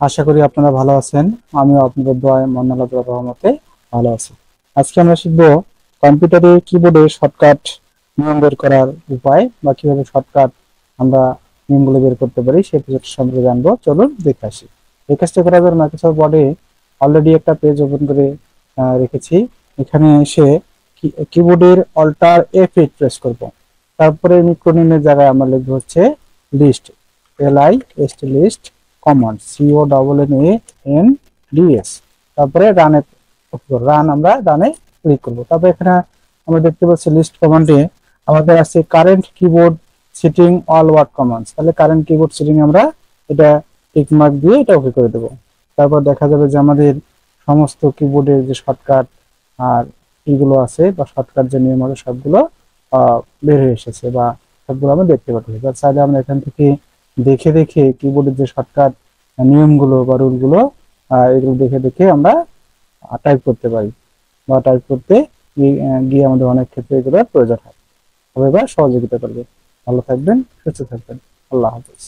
আশা করি আপনারা ভালো আছেন। আমিও আপনাদের দোয়ায় মন আল্লাহর রহমতে ভালো আছি। আজকে আমরা শিখব কম্পিউটারে কিবোর্ডে শর্টকাট নিয়ম বের করার উপায় বা কিভাবে শর্টকাট আমরা নিয়মগুলো বের করতে পারি সেই বিষয়টা সম্পর্কে জানবো। চলুন দেখে আসি। এই কাজটা করার জন্য মাইক্রোসফট ওয়ার্ডে অলরেডি একটা পেজ ওপেন করে রেখেছি। এখানে এসে কিবোর্ডের অল্টার F8 প্রেস করব। তারপরে নিক্রোনিমের জায়গায় আমরা লিখবো হচ্ছে list, LIST list command, CONNANDS। তারপরে রান আমরা রানে ক্লিক করব। তারপরে এখানে আমরা দেখতে পাচ্ছি লিস্ট কমান্ডে আমাদের আছে current keyboard setting all word commands. তাহলে কারেন্ট কিবোর্ড সেটিং আমরা এটা টিক মার্ক দিয়ে এটা ওকে করে দেব। তারপর দেখা যাবে যে আমাদের সমস্ত কিবোর্ডের যে শর্টকাট আর এগুলো আছে বা শর্টকাট যে নিয়ম আছে সবগুলো বের হয়ে এসেছে বা সবগুলো আমরা দেখতে পাচ্ছি। চাইলে আমরা এখান থেকে দেখে দেখে কিবোর্ডের যে শর্টকাট নিয়মগুলো বা রুলগুলো এগুলো দেখে দেখে আমরা টাইপ করতে পারি বা টাইপ করতে গিয়ে আমাদের অনেক ক্ষেত্রে এগুলোর প্রয়োজন হয়। তবে এবার সহযোগিতা করবে। ভালো থাকবেন, সুস্থ থাকবেন। আল্লাহ হাফিজ।